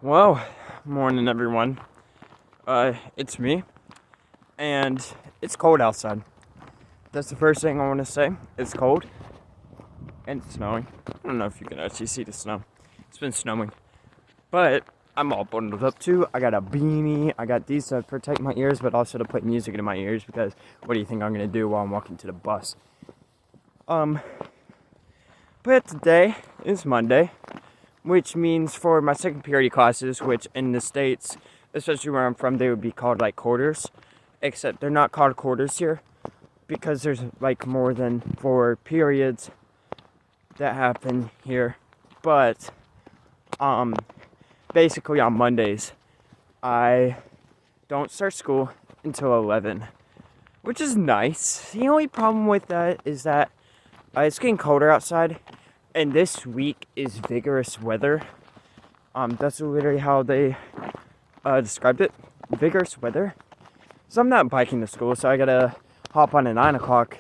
Well, morning everyone. It's me, and it's cold outside. That's the first thing I want to say. It's cold, and it's snowing. I don't know if you can actually see the snow. It's been snowing, but I'm all bundled up too. I got a beanie. I got these to protect my ears, but also to put music in my ears because what do you think I'm gonna do while I'm walking to the bus? But today is Monday, which means for my second period classes, which in the States, especially where I'm from, they would be called like quarters, except they're not called quarters here because there's like more than 4 periods that happen here. But basically on Mondays, I don't start school until 11, which is nice. The only problem with that is that it's getting colder outside, and this week is vigorous weather. That's literally how they described it. Vigorous weather. So I'm not biking to school, so I gotta hop on a 9 o'clock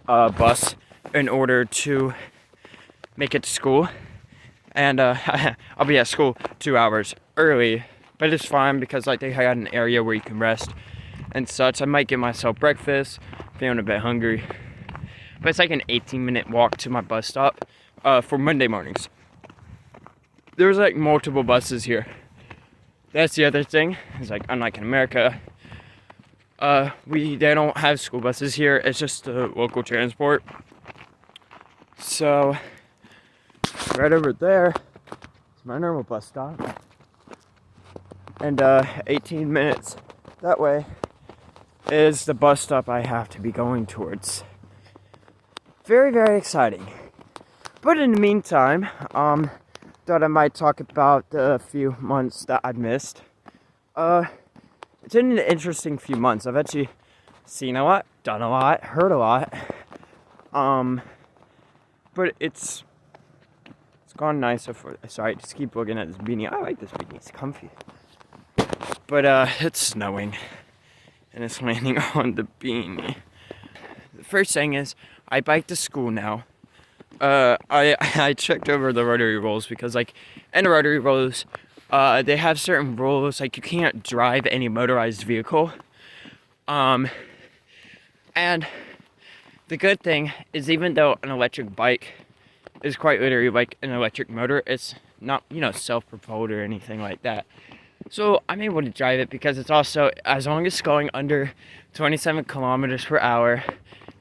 bus in order to make it to school. And I'll be at school 2 hours early, but it's fine because like they had an area where you can rest and such. I might get myself breakfast, feeling a bit hungry. But it's like an 18-minute walk to my bus stop for Monday mornings. There's like multiple buses here. That's the other thing. It's like unlike in America, they don't have school buses here. It's just the local transport. So right over there is my normal bus stop, and 18 minutes that way is the bus stop I have to be going towards. Very, very exciting. But in the meantime, thought I might talk about the few months that I missed. It's been an interesting few months. I've actually seen a lot, done a lot, heard a lot. But it's gone nice. Sorry, just keep looking at this beanie. I like this beanie. It's comfy. But it's snowing, and it's landing on the beanie. The first thing is, I bike to school now. I checked over the rotary rules because, like, in the rotary rules, they have certain rules, like you can't drive any motorized vehicle. And the good thing is, even though an electric bike is quite literally like an electric motor, it's not, self-propelled or anything like that. So I'm able to drive it because it's also, as long as it's going under 27 kilometers per hour,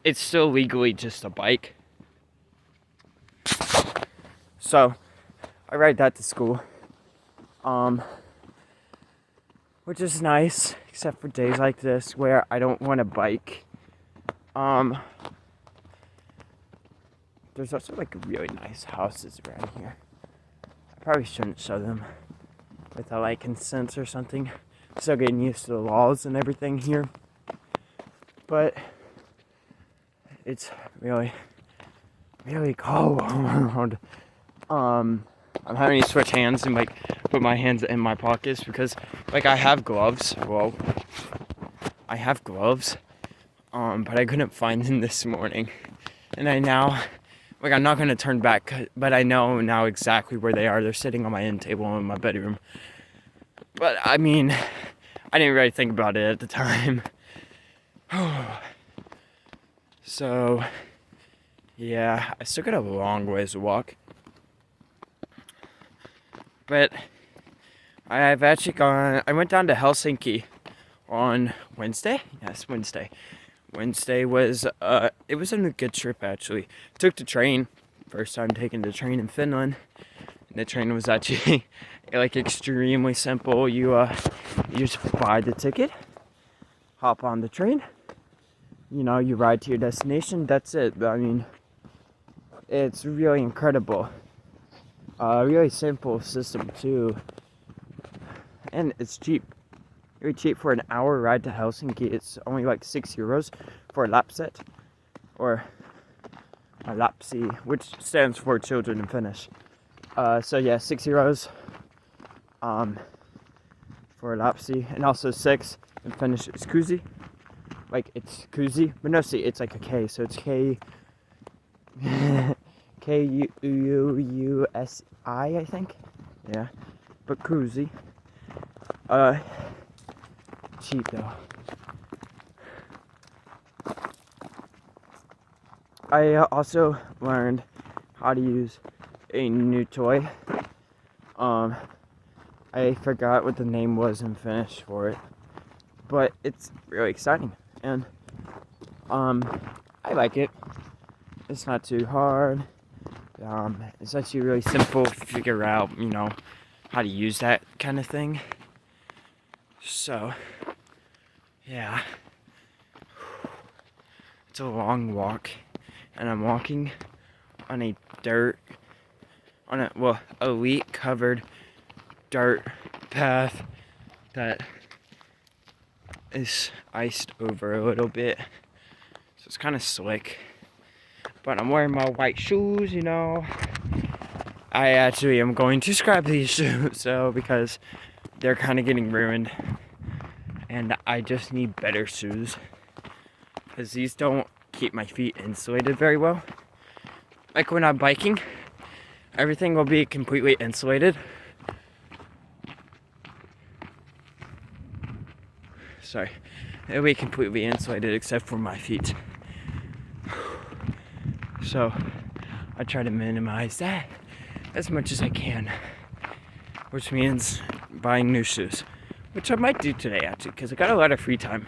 it's still legally just a bike. So I ride that to school, which is nice, except for days like this where I don't want to bike. There's also like really nice houses around here. I probably shouldn't show them without like consent or something. Still getting used to the laws and everything here, but it's really, really cold. I'm having to switch hands and like put my hands in my pockets because like I have gloves. Well, I have gloves, but I couldn't find them this morning, and I'm not gonna turn back, but I know now exactly where they are. They're sitting on my end table in my bedroom. But I mean, I didn't really think about it at the time. So, yeah, I still got a long ways to walk. But I went down to Helsinki on Wednesday? Yes, Wednesday. Wednesday was, it was a good trip actually. Took the train, first time taking the train in Finland. And the train was actually like extremely simple. You just buy the ticket, hop on the train, you ride to your destination, that's it. I mean, it's really incredible. Really simple system too. And it's cheap. Really cheap for an hour ride to Helsinki. It's only like €6 for a lapset. Or a lapsi, which stands for children in Finnish. So yeah, €6 for a lapsi. And also 6 in Finnish is kuusi. Like it's kuusi, but no, see, it's like a K, so it's K K-U-U-S-I, I think. Yeah. but cozy. Cheap though. I also learned how to use a new toy. I forgot what the name was in Finnish for it, but it's really exciting, and I like it. It's not too hard. It's actually really simple to figure out, how to use that kind of thing. So, yeah. It's a long walk, and I'm walking on a wheat covered dirt path that is iced over a little bit. So it's kind of slick. But I'm wearing my white shoes, I actually am going to scrap these shoes, because they're kind of getting ruined. And I just need better shoes, because these don't keep my feet insulated very well. Like when I'm biking, everything will be completely insulated. Sorry, it'll be completely insulated except for my feet. So I try to minimize that as much as I can, which means buying new shoes, which I might do today actually, because I got a lot of free time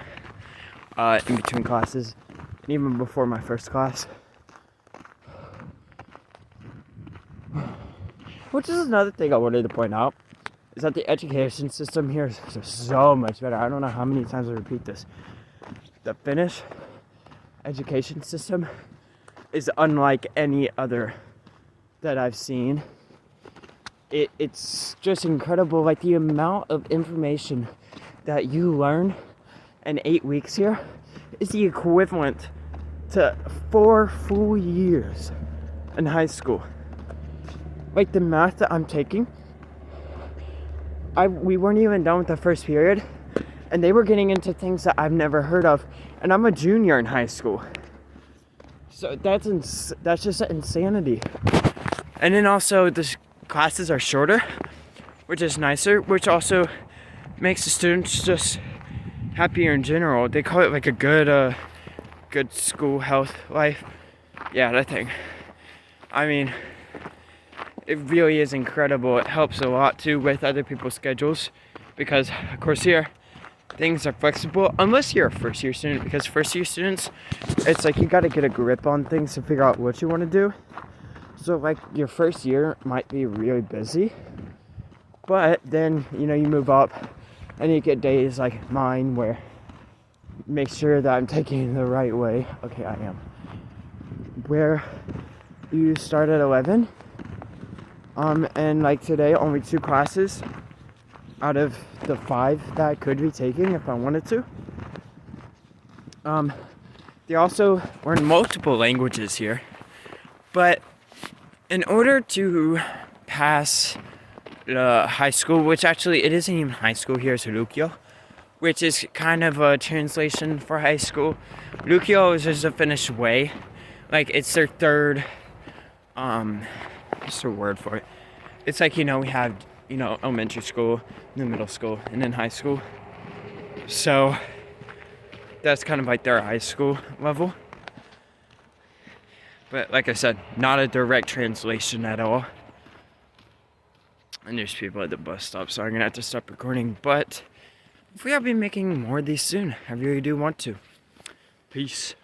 in between classes, and even before my first class. Which is another thing I wanted to point out, is that the education system here is so much better. I don't know how many times I repeat this. The Finnish education system is unlike any other that I've seen. It's just incredible, like the amount of information that you learn in 8 weeks here is the equivalent to 4 full years in high school. Like the math that I'm taking, we weren't even done with the first period, and they were getting into things that I've never heard of, and I'm a junior in high school. So that's just insanity. And then also the classes are shorter, which is nicer, which also makes the students just happier in general. They call it like a good school health life. Yeah, that thing. I mean, it really is incredible. It helps a lot too with other people's schedules, because of course here things are flexible unless you're a first year student, because first year students, it's like you got to get a grip on things to figure out what you want to do. So like your first year might be really busy, but then you move up and you get days like mine where make sure that I'm taking it the right way. Okay, I am. Where you start at 11, and like today only 2 classes out of the 5 that I could be taking if I wanted to. They also learn multiple languages here, but in order to pass high school, which actually it isn't even high school here, it's lukio, which is kind of a translation for high school. Lukio is just a Finnish way, like it's their third, what's the word for it? It's like, we have, elementary school, then middle school, and then high school. So that's kind of like their high school level. But like I said, not a direct translation at all. And there's people at the bus stop, so I'm gonna have to stop recording. But hopefully I'll be making more of these soon. I really do want to. Peace.